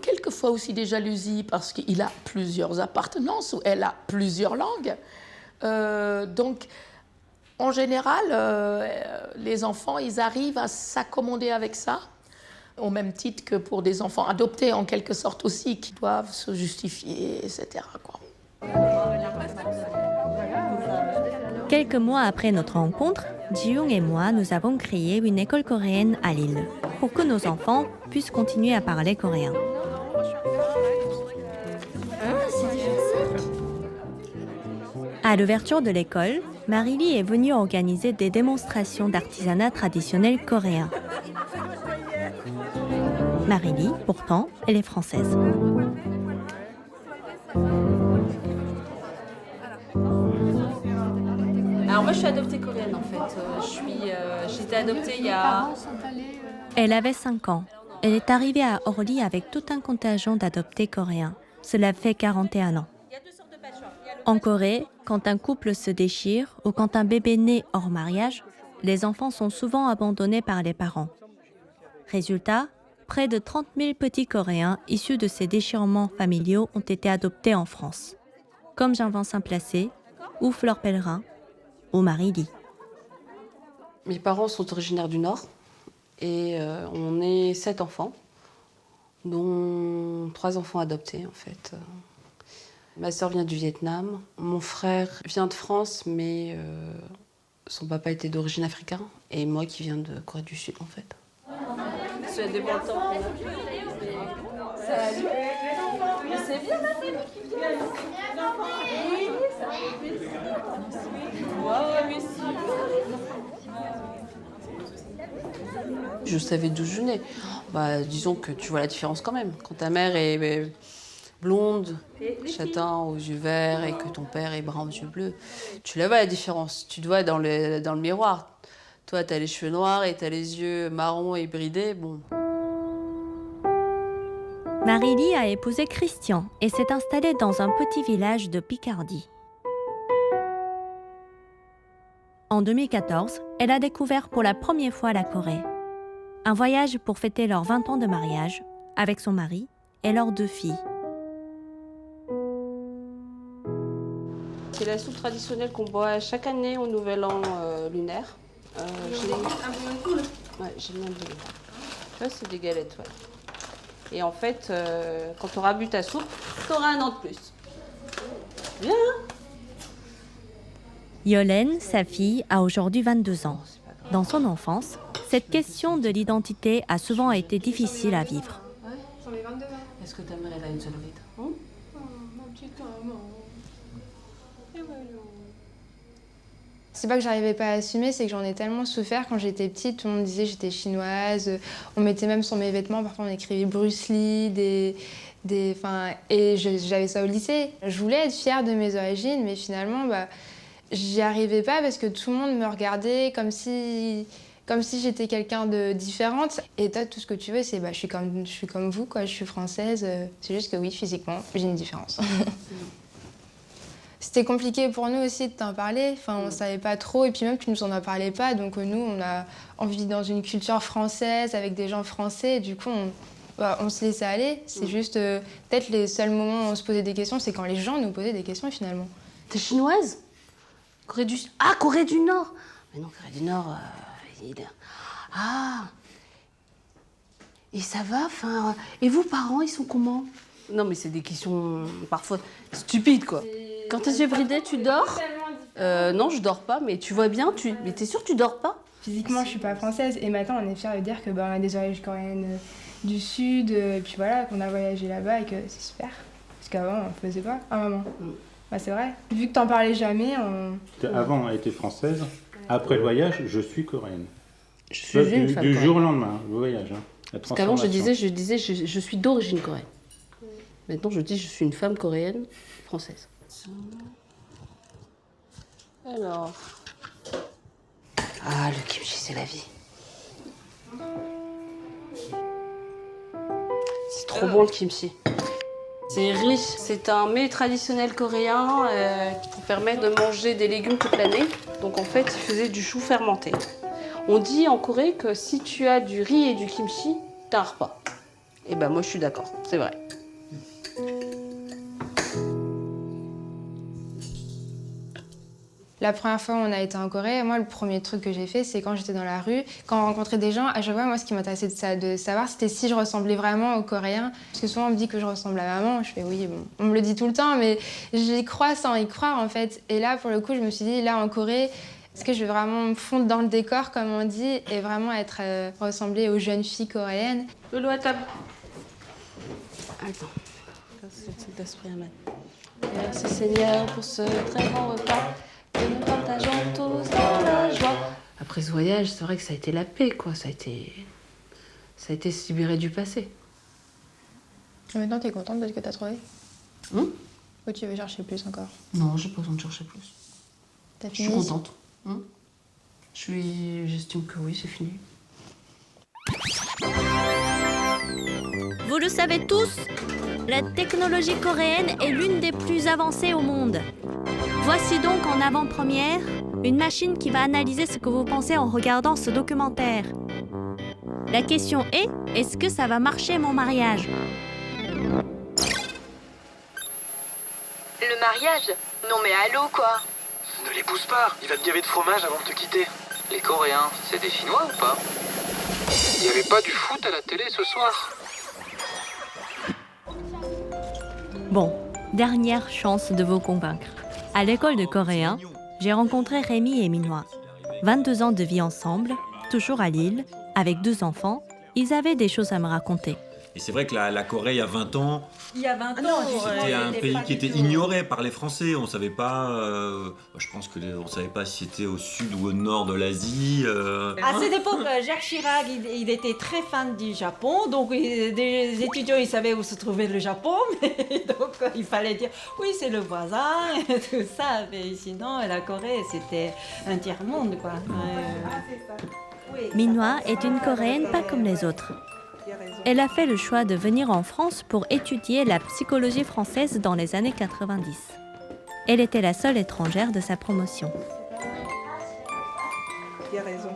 Speaker 11: quelquefois aussi des jalousies parce qu'il a plusieurs appartenances ou elle a plusieurs langues. Donc, en général, les enfants, ils arrivent à s'accommoder avec ça, au même titre que pour des enfants adoptés en quelque sorte aussi, qui doivent se justifier, etc., quoi.
Speaker 1: Quelques mois après notre rencontre, Ji-young et moi, nous avons créé une école coréenne à Lille pour que nos enfants puissent continuer à parler coréen. À l'ouverture de l'école, Marie-Lie est venue organiser des démonstrations d'artisanat traditionnel coréen. Marie-Lie, pourtant, elle est française.
Speaker 21: Alors moi je suis adoptée coréenne en fait. J'étais adoptée il y a...
Speaker 1: Elle avait 5 ans. Elle est arrivée à Orly avec tout un contingent d'adoptés coréens. Cela fait 41 ans. En Corée, quand un couple se déchire ou quand un bébé naît hors mariage, les enfants sont souvent abandonnés par les parents. Résultat, près de 30 000 petits Coréens issus de ces déchirements familiaux ont été adoptés en France, comme Jean-Vincent Placé ou Fleur Pellerin ou Marie-Lie.
Speaker 21: Mes parents sont originaires du Nord et on est 7 enfants, dont 3 enfants adoptés en fait. Ma sœur vient du Vietnam, mon frère vient de France mais son papa était d'origine africaine et moi qui viens de Corée du Sud en fait. C'est des bons temps. Salut. Mais c'est bien ma fille. Je savais d'où je venais. Bah, disons que tu vois la différence quand même. Quand ta mère est blonde, châtain aux yeux verts et que ton père est brun aux yeux bleus, tu la vois la différence. Tu te vois dans le miroir. Toi, t'as les cheveux noirs et t'as les yeux marrons et bridés, bon.
Speaker 1: Marie-Lie a épousé Christian et s'est installée dans un petit village de Picardie. En 2014, elle a découvert pour la première fois la Corée. Un voyage pour fêter leurs 20 ans de mariage avec son mari et leurs 2 filles.
Speaker 21: C'est la soupe traditionnelle qu'on boit chaque année au Nouvel An lunaire. J'aime bien le bleu. Tu vois, c'est des galettes, ouais. Et en fait, quand tu auras bu ta soupe, tu auras un an de plus. Bien, hein?
Speaker 1: Yolène, sa fille, a aujourd'hui 22 ans. Dans son enfance, cette question de l'identité a souvent été difficile à vivre.
Speaker 21: Est-ce que ta mère elle a une seule ride?
Speaker 22: C'est pas que j'arrivais pas à assumer, c'est que j'en ai tellement souffert quand j'étais petite. Tout le monde disait que j'étais chinoise. On mettait même sur mes vêtements, parfois on écrivait Bruce Lee, et j'avais ça au lycée. Je voulais être fière de mes origines, mais finalement, j'y arrivais pas parce que tout le monde me regardait comme si j'étais quelqu'un de différente. Et toi, tout ce que tu veux, c'est je suis comme vous, quoi. Je suis française. C'est juste que oui, physiquement, j'ai une différence. C'était compliqué pour nous aussi de t'en parler, enfin, on ne savait pas trop, et puis même tu ne nous en parlais pas, donc nous, on vit dans une culture française, avec des gens français, et du coup, on se laissait aller. C'est juste, peut-être les seuls moments où on se posait des questions, c'est quand les gens nous posaient des questions, finalement.
Speaker 21: T'es chinoise? Corée du... Ah, Corée du Nord! Mais non, Corée du Nord... Ah! Et ça va, enfin... Et vos parents, ils sont comment? Non, mais c'est des questions parfois stupides, quoi. Quand t'as les yeux bridés, tu dors? Non, je dors pas, mais tu vois bien, mais t'es sûre que tu dors pas?
Speaker 22: Physiquement, je suis pas française, et maintenant, on est fiers de dire que on a des origines coréennes du Sud, et puis voilà, qu'on a voyagé là-bas et que c'est super. Parce qu'avant, on le faisait pas. Ah, maman. Bah, c'est vrai. Vu que t'en parlais jamais,
Speaker 5: Avant, elle était française. Après le voyage, je suis coréenne.
Speaker 21: Je suis une femme
Speaker 5: du
Speaker 21: coréenne.
Speaker 5: jour au lendemain, le voyage. Hein,
Speaker 21: Parce qu'avant, je disais, je suis d'origine coréenne. Maintenant, je dis, je suis une femme coréenne française. Alors... Ah, le kimchi, c'est la vie. C'est trop bon, le kimchi. C'est riche. C'est un mets traditionnel coréen qui permet de manger des légumes toute l'année. Donc, en fait, il faisait du chou fermenté. On dit en Corée que si tu as du riz et du kimchi, t'as un repas. Et ben moi, je suis d'accord. C'est vrai.
Speaker 22: La première fois où on a été en Corée, moi, le premier truc que j'ai fait, c'est quand j'étais dans la rue, quand on rencontrait des gens, à chaque fois, moi, ce qui m'intéressait de savoir, c'était si je ressemblais vraiment aux Coréens. Parce que souvent, on me dit que je ressemble à maman. Je fais oui, bon, on me le dit tout le temps, mais j'y crois sans y croire, en fait. Et là, pour le coup, je me suis dit, là, en Corée, est-ce que je vais vraiment me fondre dans le décor, comme on dit, et vraiment être ressembler aux jeunes filles coréennes?
Speaker 21: Loulou à table. Attends. C'est d'esprit à mettre. Merci Seigneur pour ce très bon repas. Que nous partageons tous dans la joie. Après ce voyage, c'est vrai que ça a été la paix, quoi. Ça a été se libérer du passé.
Speaker 22: Et maintenant, t'es contente de ce que t'as trouvé? Ou tu veux chercher plus encore?
Speaker 21: Non, j'ai pas besoin de chercher plus.
Speaker 22: T'as
Speaker 21: Je
Speaker 22: fini?
Speaker 21: suis contente. J'estime que oui, c'est fini.
Speaker 1: Vous le savez tous, la technologie coréenne est l'une des plus avancées au monde. Voici donc en avant-première une machine qui va analyser ce que vous pensez en regardant ce documentaire. La question est-ce que ça va marcher mon mariage?
Speaker 7: Le mariage? Non mais allô quoi?
Speaker 23: Ne l'épouse pas, il va te gaver de fromage avant de te quitter. Les Coréens, c'est des Chinois ou pas? Il n'y avait pas du foot à la télé ce soir?
Speaker 1: Bon, dernière chance de vous convaincre. À l'école de coréen, j'ai rencontré Rémi et Minois. 22 ans de vie ensemble, toujours à Lille, avec 2 enfants. Ils avaient des choses à me raconter.
Speaker 24: Et c'est vrai que la Corée, il y a 20 ans,
Speaker 25: il y a 20 ans,
Speaker 24: c'était un pays qui était ignoré par les Français. On savait pas, je pense qu'on savait pas si c'était au sud ou au nord de l'Asie.
Speaker 25: À cette époque, Jacques Chirac, il était très fan du Japon, donc des étudiants, ils savaient où se trouvait le Japon, mais donc il fallait dire oui, c'est le voisin, et tout ça. Mais sinon, la Corée, c'était un tiers-monde, quoi.
Speaker 1: Minois est une Coréenne pas comme les autres. Elle a fait le choix de venir en France pour étudier la psychologie française dans les années 90. Elle était la seule étrangère de sa promotion.
Speaker 26: Il a raison.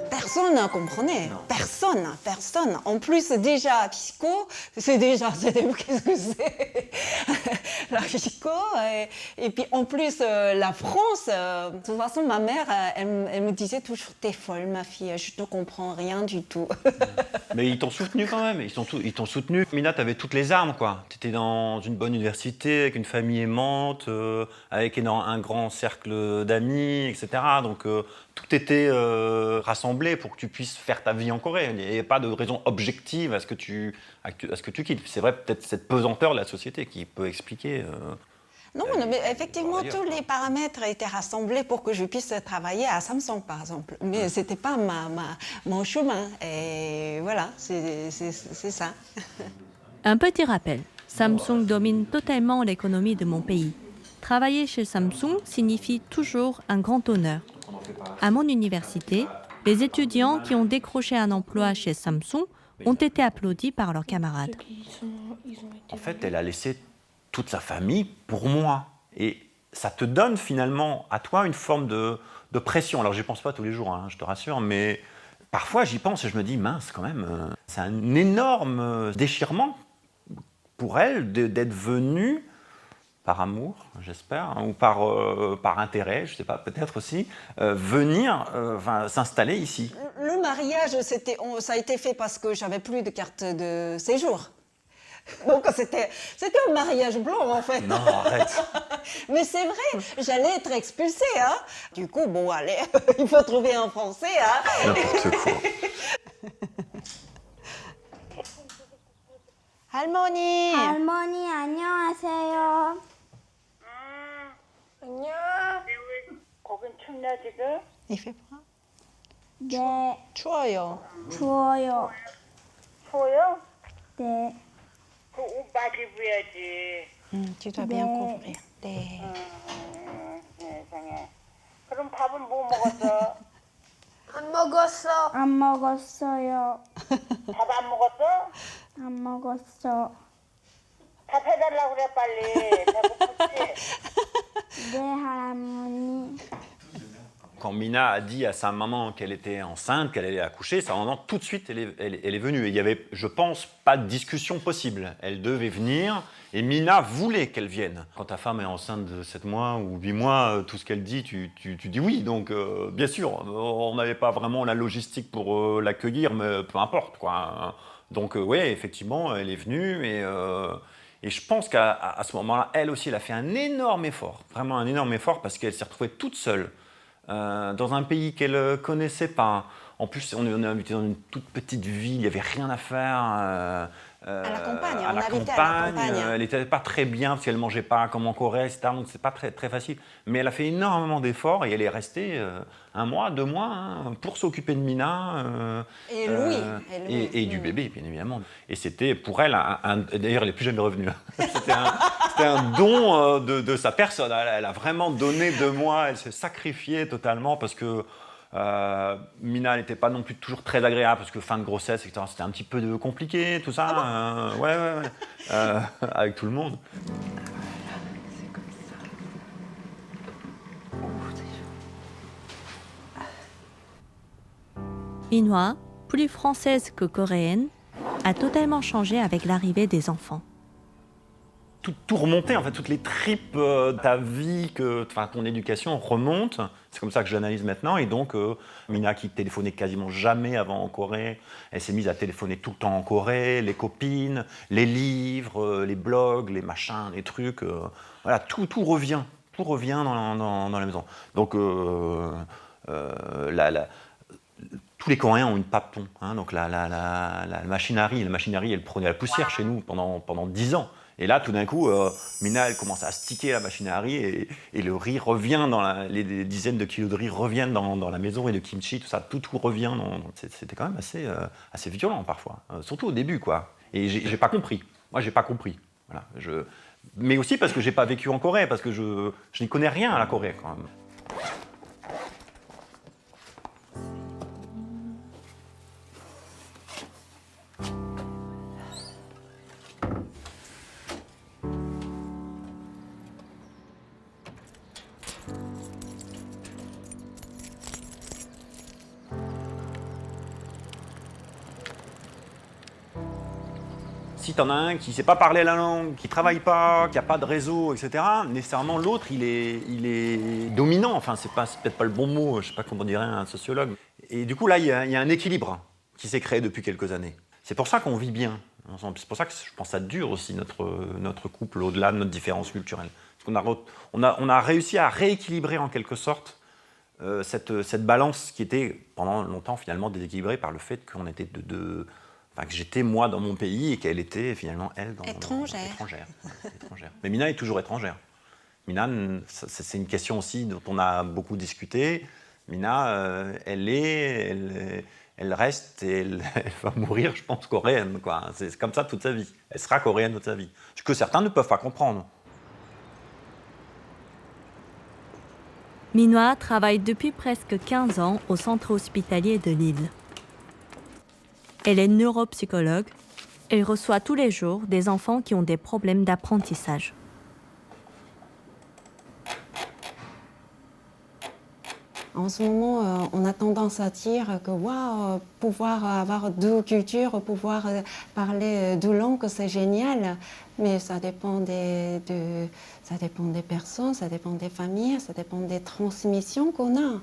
Speaker 26: Personne ne comprenait. Personne. En plus, déjà, psycho, qu'est-ce que c'est? La psycho. Et puis, en plus, la France. De toute façon, ma mère, elle me disait toujours, t'es folle, ma fille, je ne comprends rien du tout.
Speaker 27: Mais ils t'ont soutenu quand même, ils t'ont soutenu. Mina, t'avais toutes les armes, quoi. T'étais dans une bonne université, avec une famille aimante, avec un grand cercle d'amis, etc. Donc, tout était rassemblé pour que tu puisses faire ta vie en Corée. Il n'y a pas de raison objective à ce que tu quittes. C'est vrai, peut-être cette pesanteur de la société qui peut expliquer...
Speaker 26: Non, mais effectivement, tous les paramètres étaient rassemblés pour que je puisse travailler à Samsung, par exemple. Mais ce n'était pas mon chemin. Et voilà, c'est ça.
Speaker 1: Un petit rappel, Samsung domine totalement l'économie de mon pays. Travailler chez Samsung signifie toujours un grand honneur. À mon université, les étudiants qui ont décroché un emploi chez Samsung ont été applaudis par leurs camarades.
Speaker 27: En fait, elle a laissé toute sa famille pour moi. Et ça te donne finalement à toi une forme de pression. Alors j'y pense pas tous les jours, hein, je te rassure, mais parfois j'y pense et je me dis mince quand même, c'est un énorme déchirement pour elle d'être venue par amour, j'espère, hein, ou par intérêt, je sais pas, peut-être aussi, venir s'installer ici.
Speaker 26: Le mariage, ça a été fait parce que j'avais plus de carte de séjour. Donc c'était un mariage blanc en fait.
Speaker 27: Non, arrête.
Speaker 26: Mais c'est vrai, j'allais être expulsée. Hein. Du coup, bon, allez, il faut trouver un Français. Hein.
Speaker 27: N'importe quoi.
Speaker 26: 할머니.
Speaker 10: 할머니 안녕하세요.
Speaker 2: 안녕. 거긴 춥냐 지금?
Speaker 26: Il fait froid?
Speaker 10: 네.
Speaker 26: 추워요.
Speaker 10: 추워요.
Speaker 2: 추워요?
Speaker 10: 네.
Speaker 2: 그 옷 많이 입어야지.
Speaker 26: Tu dois bien couvrir. 네.
Speaker 2: 세상에. 그럼 밥은 뭐 먹었어?
Speaker 10: 안 먹었어. 안 먹었어요.
Speaker 2: 밥 안 먹었어?
Speaker 10: 안 먹었어.
Speaker 2: 밥 해달라고 그래 빨리. 배고프지?
Speaker 10: 네, 할머니.
Speaker 27: Quand Mina a dit à sa maman qu'elle était enceinte, qu'elle allait accoucher, sa maman, tout de suite, elle est venue. Et il y avait, je pense, pas de discussion possible. Elle devait venir et Mina voulait qu'elle vienne. Quand ta femme est enceinte de 7 mois ou 8 mois, tout ce qu'elle dit, tu dis oui. Donc, bien sûr, on n'avait pas vraiment la logistique pour l'accueillir, mais peu importe, quoi. Donc, oui, effectivement, elle est venue et je pense qu'à ce moment-là, elle aussi, elle a fait un énorme effort, vraiment un énorme effort, parce qu'elle s'est retrouvée toute seule. Dans un pays qu'elle ne connaissait pas. En plus, on est invité dans une toute petite ville, il n'y avait rien à faire.
Speaker 26: À la campagne,
Speaker 27: à la campagne. Elle n'était pas très bien parce qu'elle ne mangeait pas comme en Corée, etc. Donc ce n'est pas très, très facile. Mais elle a fait énormément d'efforts et elle est restée 1 mois, 2 mois hein, pour s'occuper de Mina.
Speaker 26: Et Louis.
Speaker 27: Et du bébé, bien évidemment. Et c'était pour elle, d'ailleurs, elle n'est plus jamais revenue. C'était un don de sa personne. Elle a vraiment donné 2 mois, elle s'est sacrifiée totalement parce que Mina n'était pas non plus toujours très agréable parce que fin de grossesse, etc. C'était un petit peu compliqué, tout ça. Ouais. Avec tout le monde.
Speaker 1: Minhwa, plus française que coréenne, a totalement changé avec l'arrivée des enfants.
Speaker 27: Tout remonter, en fait, toutes les tripes de ta vie, ton éducation remonte. C'est comme ça que je l'analyse maintenant. Et donc, Mina, qui téléphonait quasiment jamais avant en Corée, elle s'est mise à téléphoner tout le temps en Corée, les copines, les livres, les blogs, les machins, les trucs. Voilà, tout revient. Tout revient dans la maison. Donc, tous les Coréens ont une papon. Hein, donc, la machinerie, elle prenait la poussière chez nous pendant 10 ans. Et là, tout d'un coup, Mina, elle commence à sticker la machine à riz et le riz revient, les dizaines de kilos de riz reviennent dans la maison et de kimchi, tout ça, tout revient. C'était quand même assez violent parfois, surtout au début, quoi. Et j'ai pas compris. Moi, j'ai pas compris. Voilà, mais aussi parce que j'ai pas vécu en Corée, parce que je n'y connais rien à la Corée, quand même. Si t'en as un qui ne sait pas parler la langue, qui ne travaille pas, qui n'a pas de réseau, etc., nécessairement l'autre, il est dominant. Enfin, c'est peut-être pas le bon mot, je ne sais pas comment dirait un sociologue. Et du coup, là, il y a un équilibre qui s'est créé depuis quelques années. C'est pour ça qu'on vit bien ensemble. C'est pour ça que je pense que ça dure aussi, notre couple, au-delà de notre différence culturelle. Parce qu'on a réussi à rééquilibrer en quelque sorte cette balance qui était pendant longtemps finalement déséquilibrée par le fait qu'on était que j'étais moi dans mon pays et qu'elle était finalement elle étrangère. Mais Mina est toujours étrangère. Mina, c'est une question aussi dont on a beaucoup discuté. Mina, elle reste et elle va mourir, je pense, coréenne, quoi. C'est comme ça toute sa vie. Elle sera coréenne toute sa vie. Ce que certains ne peuvent pas comprendre.
Speaker 1: Minhwa travaille depuis presque 15 ans au centre hospitalier de Lille. Elle est neuropsychologue. Elle reçoit tous les jours des enfants qui ont des problèmes d'apprentissage.
Speaker 26: En ce moment, on a tendance à dire que waouh, pouvoir avoir deux cultures, pouvoir parler deux langues, c'est génial. Mais ça dépend ça dépend des personnes, ça dépend des familles, ça dépend des transmissions qu'on a.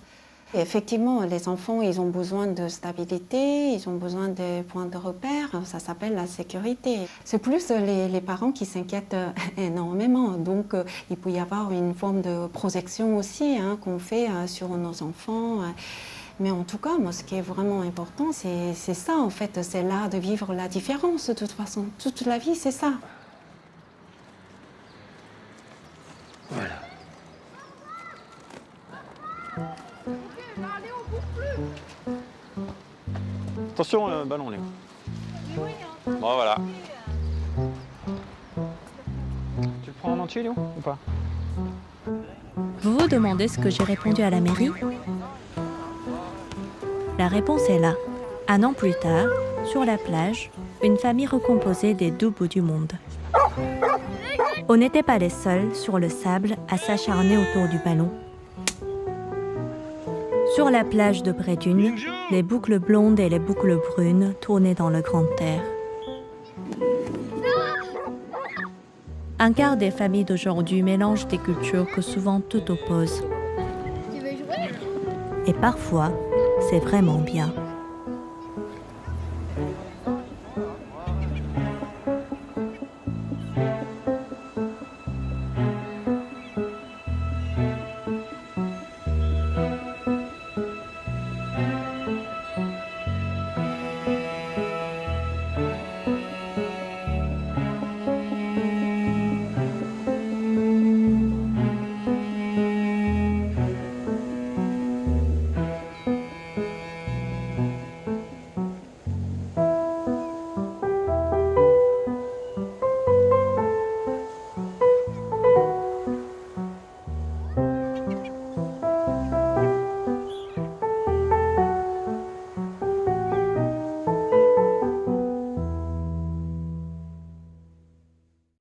Speaker 26: Et effectivement, les enfants, ils ont besoin de stabilité, ils ont besoin de points de repère, ça s'appelle la sécurité. C'est plus les parents qui s'inquiètent énormément, donc il peut y avoir une forme de projection aussi qu'on fait sur nos enfants. Mais en tout cas, moi, ce qui est vraiment important, c'est ça en fait, c'est l'art de vivre la différence de toute façon. Toute la vie, c'est ça.
Speaker 27: Voilà. Attention, le ballon, Léo. Bon, voilà. Tu le prends en entier, Léo, ou pas?
Speaker 1: Vous vous demandez ce que j'ai répondu à la mairie? La réponse est là. 1 an plus tard, sur la plage, une famille recomposée des deux bouts du monde. On n'était pas les seuls sur le sable à s'acharner autour du ballon. Sur la plage de Bredune, les boucles blondes et les boucles brunes tournaient dans le grand air. Un quart des familles d'aujourd'hui mélangent des cultures que souvent tout oppose. Et parfois, c'est vraiment bien.